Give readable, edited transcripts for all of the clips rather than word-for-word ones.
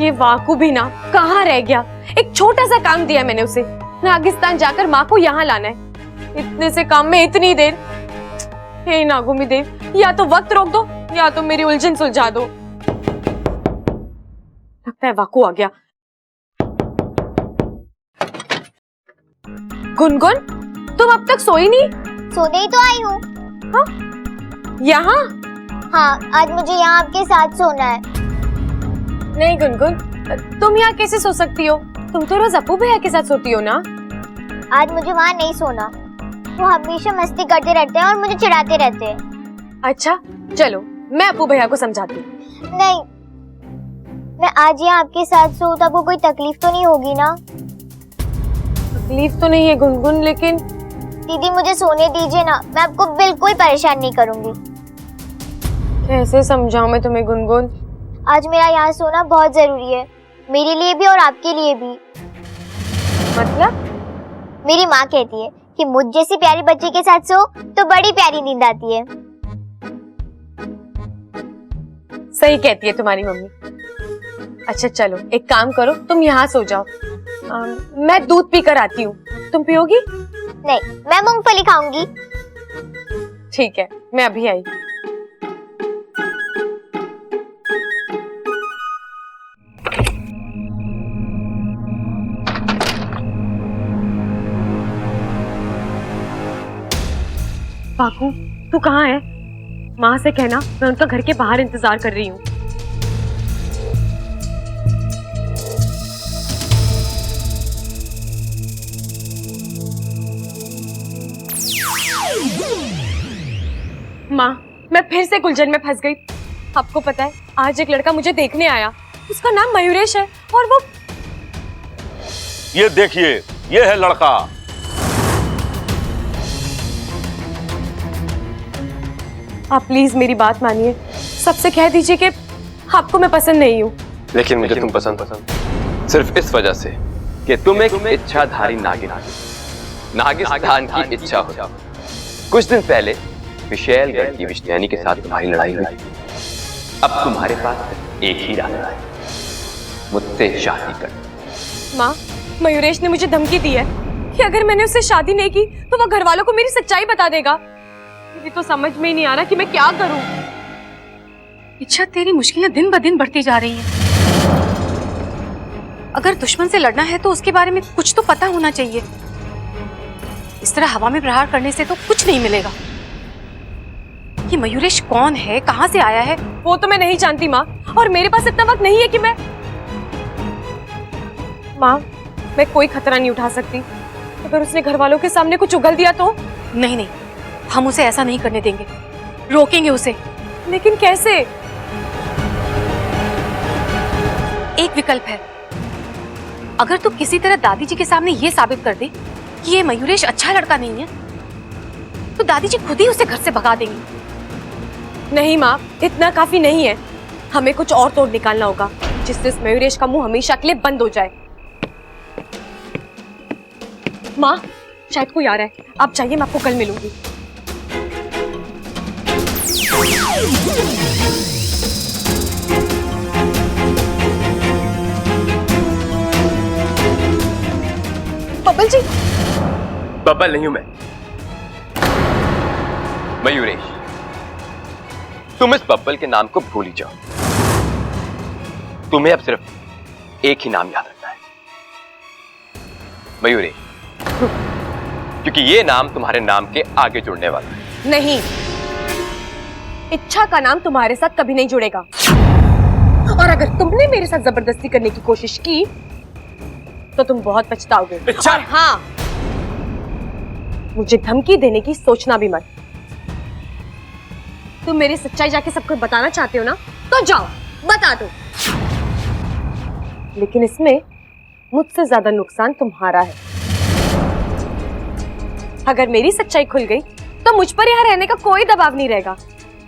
ये वाकू भी ना कहाँ रह गया। एक छोटा सा काम दिया मैंने उसे, नागिस्तान जाकर माँ को यहाँ लाना है। इतने से काम में इतनी देर। हे नागुमी देव, या तो वक्त रोक दो या तो मेरी उलझन सुलझा दो। लगता है वाकू आ गया। गुनगुन, तुम अब तक सोई नहीं? सोने ही तो आई हूँ। हाँ? यहाँ? हाँ, आज मुझे यहाँ आपके साथ सोना है। नहीं गुनगुन, तुम यहाँ कैसे सो सकती हो? तुम तो रोज अपू भैया के साथ सोती हो ना। आज मुझे वहाँ नहीं सोना। वो हमेशा मस्ती करते रहते हैं और मुझे चिढ़ाते रहते हैं। अच्छा चलो, मैं अपू भैया को समझाती हूँ। नहीं, मैं आज यहाँ आपके साथ सोऊं तो आपको कोई तकलीफ तो नहीं होगी ना? तकलीफ तो नहीं है गुनगुन, लेकिन दीदी मुझे सोने दीजिए ना, मैं आपको बिल्कुल परेशान नहीं करूँगी। कैसे समझाऊं मैं तुम्हें गुनगुन? आज मेरा यहाँ सोना बहुत जरूरी है, मेरे लिए भी और आपके लिए भी। मतलब? मेरी माँ कहती है कि मुझ जैसी प्यारी बच्ची के साथ सो तो बड़ी प्यारी नींद आती है। सही कहती है तुम्हारी मम्मी। अच्छा चलो, एक काम करो, तुम यहाँ सो जाओ। मैं दूध पीकर आती हूँ, तुम पियोगी? नहीं, मैं मूंगफली खाऊंगी। ठीक है, मैं अभी आई। बाकू, तू कहाँ है? माँ से कहना मैं उनका घर के बाहर इंतजार कर रही हूँ। माँ, मैं फिर से गुलजन में फंस गई। आपको पता है, आज एक लड़का मुझे देखने आया, उसका नाम मयूरेश है और वो। ये देखिए, ये है लड़का। आप प्लीज मेरी बात मानिए, सबसे कह दीजिए कि आपको मैं पसंद नहीं हूँ। लेकिन मुझे तुम पसंद सिर्फ इस वजह से कि तुम एक इच्छाधारी नागिस्तान की इच्छा हो। कुछ दिन पहले विशैलगढ़ की विष्णुयानी के साथ तुम्हारी लड़ाई हुई। अब तुम्हारे पास एक ही रास्ता है, मुझसे शादी कर। माँ, मयूरेश ने मुझे धमकी दी है कि अगर मैंने उससे शादी नहीं की तो वो घर वालों को मेरी सच्चाई बता देगा। मुझे तो समझ में ही नहीं आ रहा कि मैं क्या करूं। इच्छा, तेरी मुश्किलें दिन ब दिन बढ़ती जा रही हैं। अगर दुश्मन से लड़ना है तो उसके बारे में कुछ तो पता होना चाहिए। इस तरह हवा में प्रहार करने से तो कुछ नहीं मिलेगा। ये मयूरेश कौन है, कहां से आया है? वो तो मैं नहीं जानती माँ, और मेरे पास इतना वक्त नहीं है कि मैं। माँ, मैं कोई खतरा नहीं उठा सकती। अगर उसने घर वालों के सामने कुछ उगल दिया तो? नहीं नहीं, हम उसे ऐसा नहीं करने देंगे, रोकेंगे उसे। लेकिन कैसे? एक विकल्प है। अगर तू किसी तरह दादी जी के सामने ये साबित कर दे कि ये मयूरेश अच्छा लड़का नहीं है, तो दादी जी खुद ही उसे घर से भगा देंगी। नहीं माँ, इतना काफी नहीं है। हमें कुछ और तोड़ निकालना होगा, जिससे इस मयूरेश का मुंह हमेशा के लिए बंद हो जाए। माँ, शायद कोई आ रहा है, आप चाहिए, मैं आपको कल मिलूंगी। बब्बल जी। बब्बल नहीं हूं मैं, मयूरेश। तुम इस बब्बल के नाम को भूल ही जाओ। तुम्हें अब सिर्फ एक ही नाम याद रखना है, मयूरेश, क्योंकि ये नाम तुम्हारे नाम के आगे जुड़ने वाला है। नहीं, इच्छा का नाम तुम्हारे साथ कभी नहीं जुड़ेगा। और अगर तुमने मेरे साथ जबरदस्ती करने की कोशिश की तो तुम बहुत पछताओगे। इच्छा! और हाँ, मुझे धमकी देने की सोचना भी मत। तुम मेरी सच्चाई जाके सबको बताना चाहते हो ना, तो जाओ बता दो। लेकिन इसमें मुझसे ज्यादा नुकसान तुम्हारा है। अगर मेरी सच्चाई खुल गई तो मुझ पर यहाँ रहने का कोई दबाव नहीं रहेगा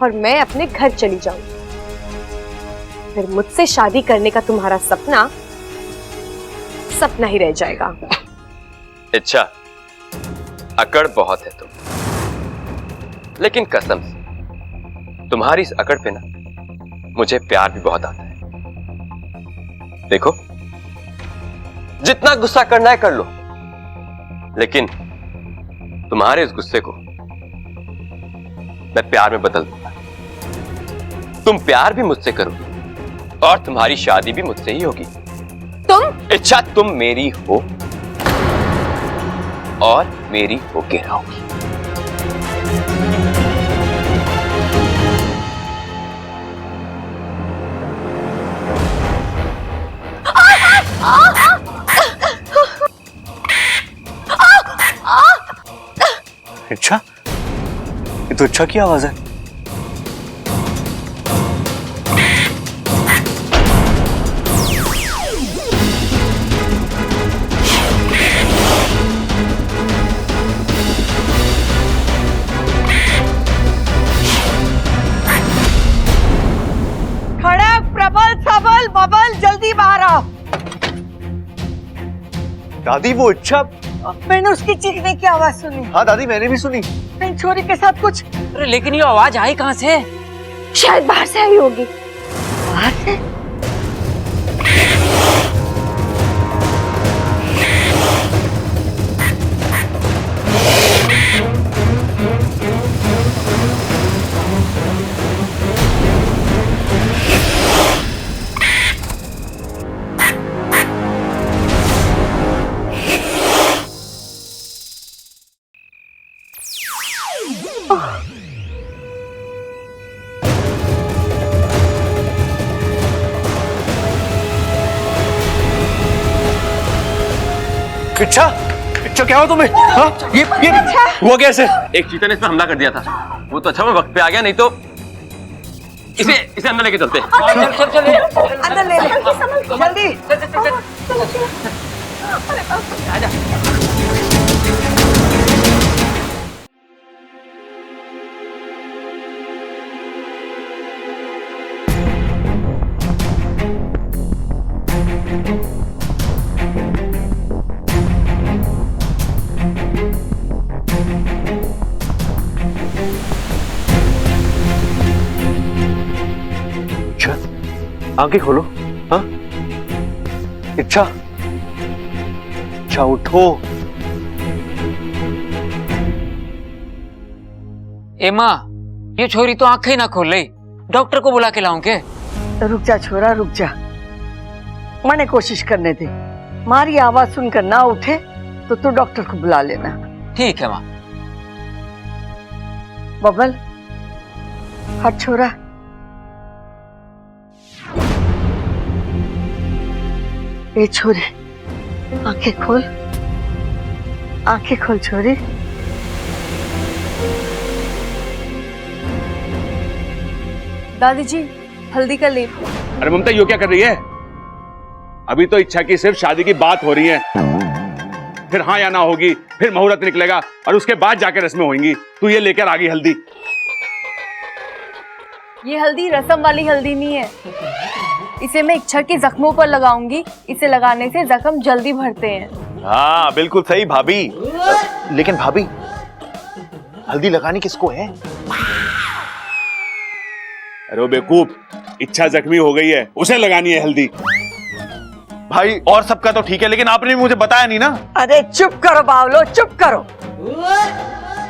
और मैं अपने घर चली जाऊं। फिर मुझसे शादी करने का तुम्हारा सपना सपना ही रह जाएगा। अच्छा, अकड़ बहुत है तुम, लेकिन कसम से तुम्हारी इस अकड़ पे ना मुझे प्यार भी बहुत आता है। देखो, जितना गुस्सा करना है कर लो, लेकिन तुम्हारे इस गुस्से को मैं प्यार में बदल दूंगा। तुम प्यार भी मुझसे करो और तुम्हारी शादी भी मुझसे ही होगी। तुम? इच्छा तुम मेरी हो और मेरी होके रहोगी। इच्छा, ये तो इच्छा की आवाज है। खड़क, प्रबल, सबल, बबल, जल्दी बाहर आओ। दादी वो इच्छा। मैंने उसकी चीखने की आवाज सुनी। हाँ दादी, मैंने भी सुनी। कहीं छोरी के साथ कुछ। अरे लेकिन ये आवाज आई कहाँ से? शायद बाहर से आई होगी। बाहर से? इच्छा, इच्छा क्या हुआ तुम्हें? हाँ? ये हुआ कैसे? एक चीता ने इस पर हमला कर दिया था। वो तो अच्छा मैं वक्त पे आ गया, नहीं तो इसे अंदर लेके चलते। अंदर ले ले, जल्दी। आंखें खोलो। हाँ? इच्छा, इच्छा उठो। ए माँ, ये छोरी तो आंखें ही ना खोल रही। डॉक्टर को बुला के लाऊं के? रुक जा छोरा, रुक जा। मैंने कोशिश करने दे। मारी आवाज सुनकर ना उठे तो तू डॉक्टर को बुला लेना। ठीक है माँ। बबल, हट छोरा। ए छोरी, आंखें खोल, आंखें खोल छोरी। दादी जी, हल्दी का लेप। अरे ममता, यो क्या कर रही है? अभी तो इच्छा की सिर्फ शादी की बात हो रही है, फिर हाँ या ना होगी, फिर मुहूर्त निकलेगा और उसके बाद जाकर रस्में होंगी। तू ये लेकर आ गई हल्दी। ये हल्दी रस्म वाली हल्दी नहीं है। इसे मैं इच्छा के जख्मों पर लगाऊंगी। इसे लगाने से जख्म जल्दी भरते हैं। हाँ बिल्कुल सही भाभी। लेकिन भाभी, हल्दी लगानी किसको है? अरे बेवकूफ, इच्छा जख्मी हो गई है, उसे लगानी है हल्दी। भाई और सबका तो ठीक है, लेकिन आपने भी मुझे बताया नहीं ना। अरे चुप करो बावलो, चुप करो।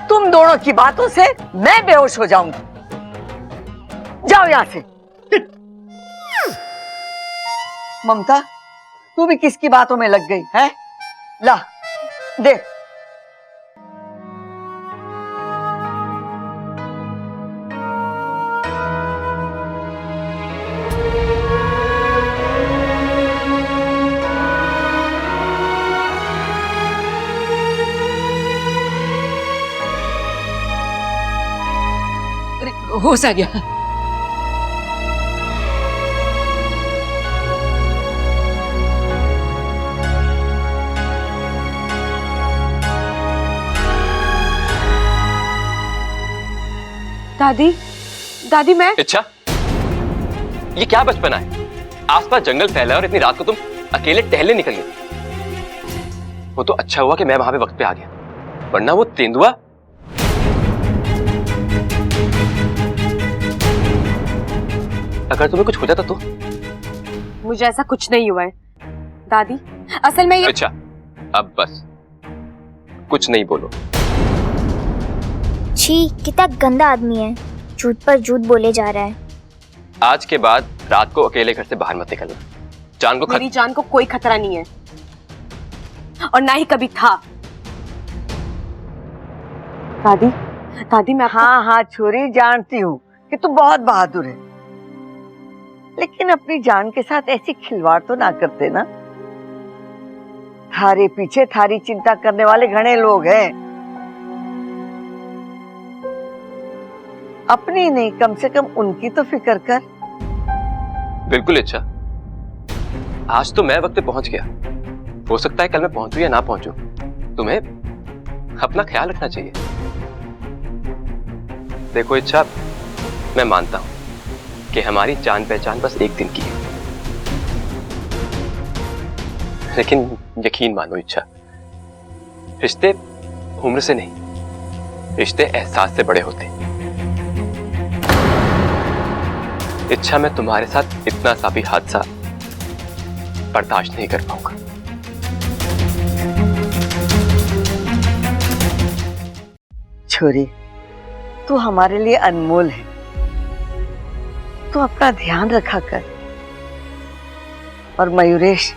तुम दोनों की बातों से मैं बेहोश हो जाऊंगी। जाओ यहां से। ममता, तू भी किसकी बातों में लग गई है? ला दे। होश आ गया। दादी, दादी मैं। इच्छा, ये क्या बचपना है? आसपास जंगल फैला है और इतनी रात को तुम अकेले टहलने निकल गई। वो तो अच्छा हुआ कि मैं वहां पे वक्त पे आ गया, वरना वो तेंदुआ। अगर तुम्हें कुछ हो जाता तो मुझे ऐसा कुछ नहीं हुआ है दादी। असल में ये अच्छा, अब बस कुछ नहीं बोलो। छी, कितना गंदा आदमी है, झूठ पर झूठ बोले जा रहा है। आज के बाद रात को अकेले घर से बाहर मत निकलना। जान को मेरी जान को कोई खतरा नहीं है और ना ही कभी था। दादी दादी मैं हाँ हाँ छोरी, जानती हूँ कि तू बहुत बहादुर है, लेकिन अपनी जान के साथ ऐसी खिलवाड़ तो ना करते ना। थारे पीछे थारी चिंता करने वाले घने लोग हैं, अपनी नहीं कम से कम उनकी तो फिक्र कर। बिल्कुल इच्छा, आज तो मैं वक्त पे पहुंच गया, हो सकता है कल मैं पहुंचूं या ना पहुंचूं। तुम्हें अपना ख्याल रखना चाहिए। देखो इच्छा, मैं मानता हूं कि हमारी जान पहचान बस एक दिन की है, लेकिन यकीन मानो इच्छा, रिश्ते उम्र से नहीं, रिश्ते एहसास से बड़े होते हैं। इच्छा, मैं तुम्हारे साथ इतना सा भी हादसा बर्दाश्त नहीं कर पाऊंगा। छोरी, तू हमारे लिए अनमोल है, तू अपना ध्यान रखा कर। और मयूरेश,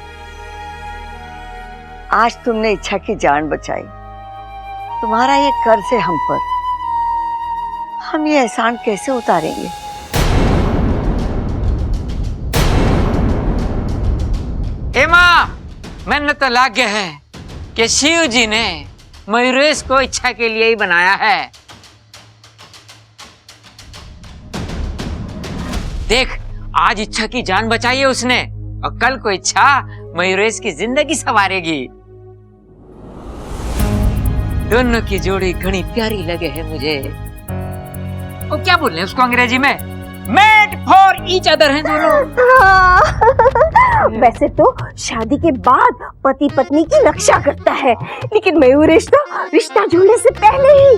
आज तुमने इच्छा की जान बचाई, तुम्हारा ये कर्ज है हम पर, हम ये एहसान कैसे उतारेंगे। हे माँ, मैंने तो लागे है कि शिव जी ने मयूरेश को इच्छा के लिए ही बनाया है। देख, आज इच्छा की जान बचाई है उसने और कल को इच्छा मयूरेश की जिंदगी संवारेगी। दोनों की जोड़ी घनी प्यारी लगे है मुझे। और क्या बोल रहे हैं उसको अंग्रेजी में? मेड फॉर ईच अदर हैं दोनों। वैसे तो शादी के बाद पति पत्नी की रक्षा करता है, लेकिन मयूरेश तो रिश्ता जुड़ने से पहले ही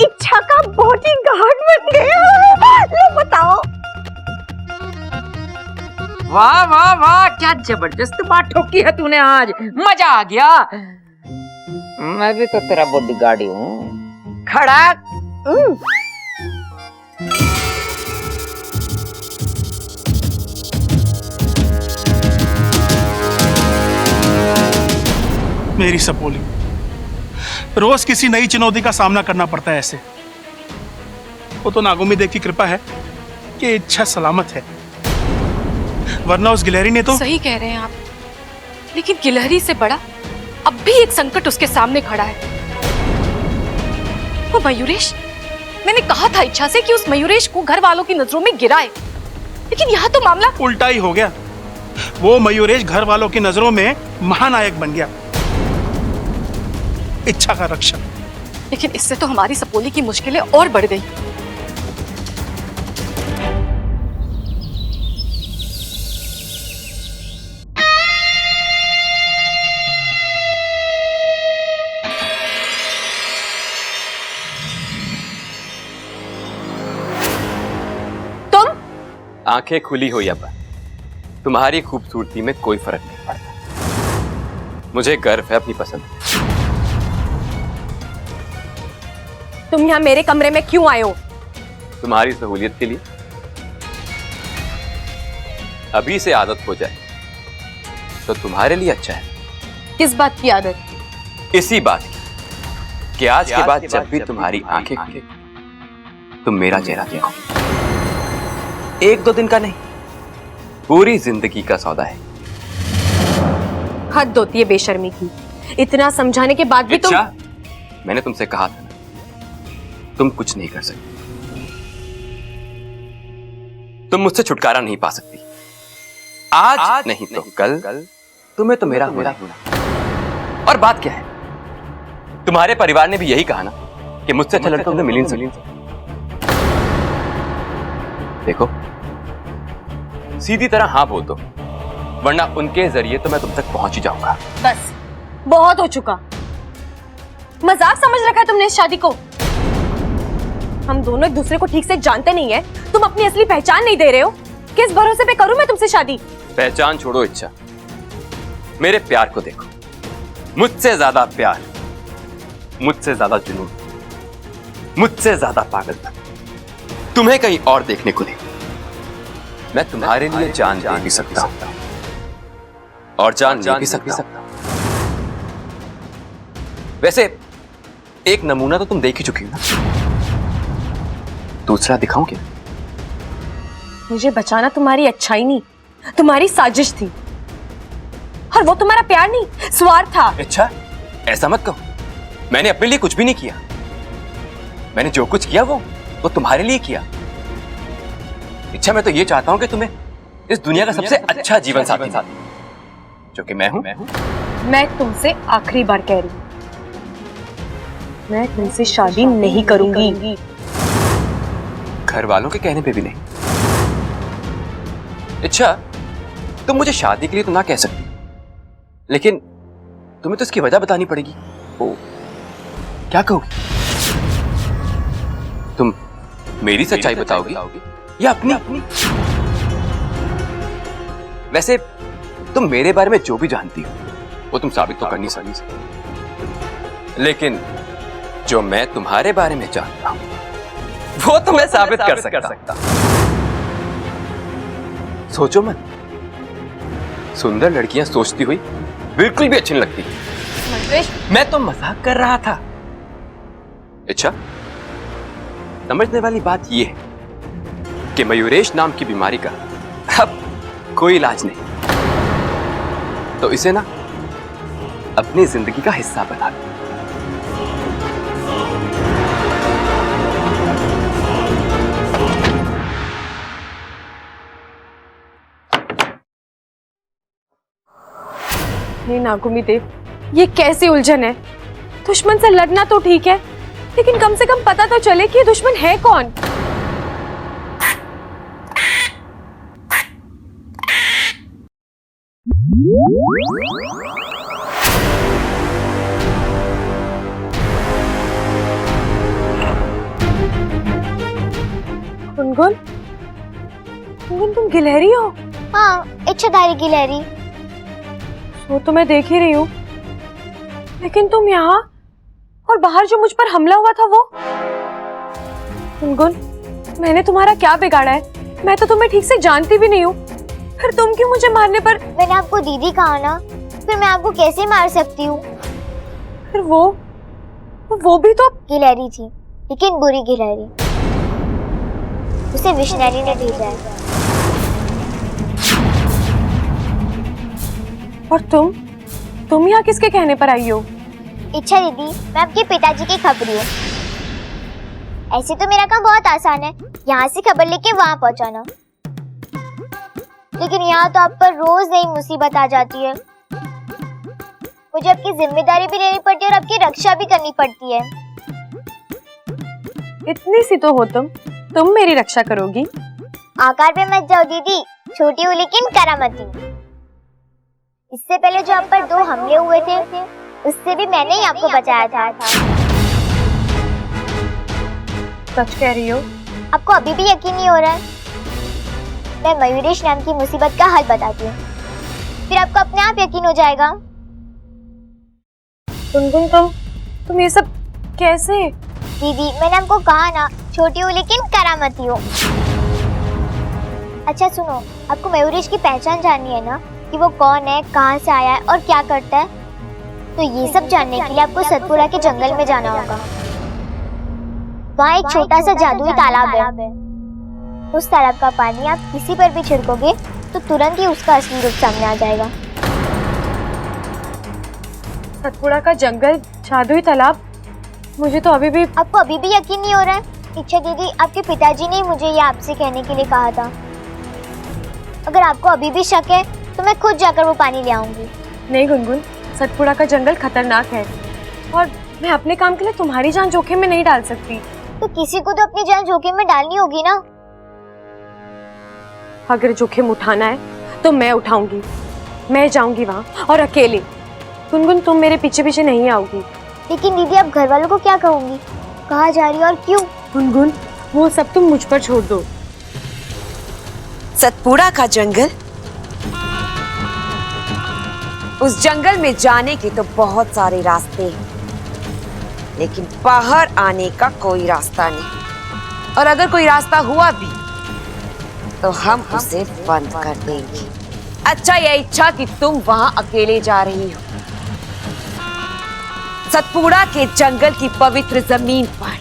इच्छा का बॉडीगार्ड बन गया। लो बताओ। वाह वाह वाह, क्या जबरदस्त बात ठोकी है तूने आज, मजा आ गया। मैं भी तो तेरा बॉडीगार्ड ही हूँ। खड़ा मेरी सपोली, रोज किसी नई चुनौती का सामना करना पड़ता है ऐसे। वो तो नागोमी देव की कृपा है कि इच्छा सलामत है, वरना उस गिलहरी ने तो। सही कह रहे हैं आप, लेकिन गिलहरी से बड़ा अब भी एक संकट उसके सामने खड़ा है, वो मयूरेश। मैंने कहा था इच्छा से कि उस मयूरेश को घर वालों की नजरों में गिराए, लेकिन यहाँ तो मामला उल्टा ही हो गया। वो मयूरेश घर वालों की नजरों में महानायक बन गया, इच्छा का रक्षक। लेकिन इससे तो हमारी सपोली की मुश्किलें और बढ़ गई। तुम आंखें खुली हो या बंद, तुम्हारी खूबसूरती में कोई फर्क नहीं पड़ता। मुझे गर्व है अपनी पसंद। तुम यहाँ मेरे कमरे में क्यों आए हो? तुम्हारी सहूलियत के लिए। अभी से आदत हो जाए तो तुम्हारे लिए अच्छा है। किस बात की आदत? इसी बात की कि आज के बाद जब भी तुम्हारी आंखें खुले तुम मेरा चेहरा देखो। एक दो दिन का नहीं, पूरी जिंदगी का सौदा है। हद होती है बेशर्मी की, इतना समझाने के बाद भी तुम। मैंने तुमसे कहा था ना, तुम कुछ नहीं कर सकती, तुम मुझसे छुटकारा नहीं पा सकती। आज नहीं तो कल तुम्हें तो मेरा होना। और बात क्या है, तुम्हारे परिवार ने भी यही कहा ना कि मुझसे अच्छा लड़का तुम्हें मिल नहीं सकता। देखो, सीधी तरह हाँ बोल दो, वरना उनके जरिए तो मैं तुम तक पहुंच ही जाऊंगा। बस बहुत हो चुका, मजाक समझ रखा है तुमने इस शादी को। हम दोनों एक दूसरे को ठीक से जानते नहीं है, तुम अपनी असली पहचान नहीं दे रहे हो। किस भरोसे पे करूं मैं तुमसे शादी? पहचान छोड़ो इच्छा, मेरे प्यार को देखो। मुझसे ज्यादा प्यार, मुझसे ज्यादा जुनून, मुझसे ज्यादा पागलपन तुम्हें कहीं और देखने को नहीं। मैं तुम्हारे लिए जान दे भी सकता हूं और जान ले भी सकता हूं। वैसे एक नमूना तो तुम देख ही चुकी हो ना, दूसरा दिखाऊं क्या? मुझे बचाना तुम्हारी अच्छाई नहीं, तुम्हारी साजिश थी। और वो तुम्हारा प्यार नहीं, स्वार्थ था। अच्छा, ऐसा मत कहो। मैंने अपने लिए कुछ भी नहीं किया। मैंने जो कुछ किया वो तुम्हारे लिए किया। इच्छा, मैं तो ये चाहता हूं कि तुम्हें इस दुनिया का सबसे अच्छा जीवन साथी जो कि मैं हूं। मैं तुमसे आखिरी बार कह रही हूं, मैं तुमसे शादी नहीं करूंगी। घर वालों के कहने पे भी नहीं। इच्छा, तुम मुझे शादी के लिए तो ना कह सकती, लेकिन तुम्हें तो इसकी वजह बतानी पड़ेगी। ओ, क्या कहोगी? तुम मेरी सच्चाई बताओगी या अपनी? वैसे तुम मेरे बारे में जो भी जानती हो वो तुम साबित तो कर नहीं सकती, लेकिन जो मैं तुम्हारे बारे में जानता हूं वो तो मैं साबित कर सकता। सोचो मत, सुंदर लड़कियां सोचती हुई बिल्कुल भी अच्छी नहीं लगती। मैं तो मजाक कर रहा था। अच्छा, समझने वाली बात यह है कि मयूरेश नाम की बीमारी का अब कोई इलाज नहीं, तो इसे ना अपनी जिंदगी का हिस्सा बना लो। हे नागुमी देव, ये कैसी उलझन है? दुश्मन से लड़ना तो ठीक है, लेकिन कम से कम पता तो चले कि ये दुश्मन है कौन। गुनगुन, गुनगुन तुम गिलहरी हो? हाँ, इच्छाधारी गिलहरी। वो तो मैं देख ही रही हूँ, लेकिन तुम यहाँ और बाहर जो मुझ पर हमला हुआ था वो? गुनगुन, मैंने तुम्हारा क्या बिगाड़ा है? मैं तो तुम्हें ठीक से जानती भी नहीं हूँ, फिर तुम क्यों मुझे मारने पर? मैंने आपको दीदी कहा ना, फिर मैं आपको कैसे मार सकती हूँ? फिर वो भी तो गिलहरी थी, लेकिन बुरी गिलहरी। उसे विष्णु ने भेजा है। और तुम यहाँ किसके कहने पर आई हो? इच्छा दीदी, मैं आपके पिताजी की खबरी हूँ। ऐसे तो मेरा काम बहुत आसान है, यहाँ से खबर लेके वहाँ पहुँचाना, लेकिन यहाँ तो आप पर रोज नई मुसीबत आ जाती है। मुझे आपकी जिम्मेदारी भी लेनी पड़ती है और आपकी रक्षा भी करनी पड़ती है। इतनी सी तो हो तुम मेरी रक्षा करोगी? आकार पे मत जाओ दीदी, छोटी हूँ लेकिन करामती हूँ। इससे पहले जो आप पर 2 हमले हुए थे, उससे भी मैंने ही आपको बचाया था। सच कह रही हो? आपको अभी भी यकीन नहीं हो रहा है? मैं मयूरेश नाम की मुसीबत का हल बताती हूँ, फिर आपको अपने आप यकीन हो जाएगा। गुनगुन, तुम ये सब कैसे? दीदी, मैंने आपको कहा ना, छोटी हूँ लेकिन करामती हूँ। अच्छा सुनो, आपको मयूरेश की पहचान जाननी है ना, कि वो कौन है, कहाँ से आया है और क्या करता है? तो ये सब जानने के लिए आपको सतपुरा के जंगल में जाना होगा। वहाँ एक छोटा सा जादुई तालाब है। उस तालाब का पानी आप किसी पर भी छिड़कोगे तो तुरंत ही उसका असली रूप सामने आ जाएगा। सतपुड़ा का जंगल, जादुई तालाब? मुझे तो आपको अभी भी यकीन नहीं हो रहा है? इच्छा दीदी, आपके पिताजी ने मुझे ये आपसे कहने के लिए कहा था। अगर आपको अभी भी शक है तो मैं खुद जाकर वो पानी ले आऊंगी। नहीं गुनगुन, सतपुड़ा का जंगल खतरनाक है और मैं अपने काम के लिए तुम्हारी जान जोखिम में नहीं डाल सकती। तो किसी को तो अपनी जान जोखिम में डालनी होगी ना। अगर जोखिम उठाना है तो मैं उठाऊंगी। मैं जाऊंगी वहाँ और अकेले। गुनगुन, तुम मेरे पीछे पीछे नहीं आओगी। लेकिन दीदी, आप घर वालों को क्या कहूंगी? कहाँ जा रही हो और क्यों? गुनगुन, वो सब तुम मुझ पर छोड़ दो। सतपुड़ा का जंगल उस जंगल में जाने के तो बहुत सारे रास्ते हैं, लेकिन बाहर आने का कोई रास्ता नहीं। और अगर कोई रास्ता हुआ भी तो हम उसे बंद कर देंगे। अच्छा, यह इच्छा कि तुम वहां अकेले जा रही हो सतपुड़ा के जंगल की पवित्र जमीन पर,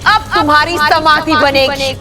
अब तुम्हारी समाधि बनेगी।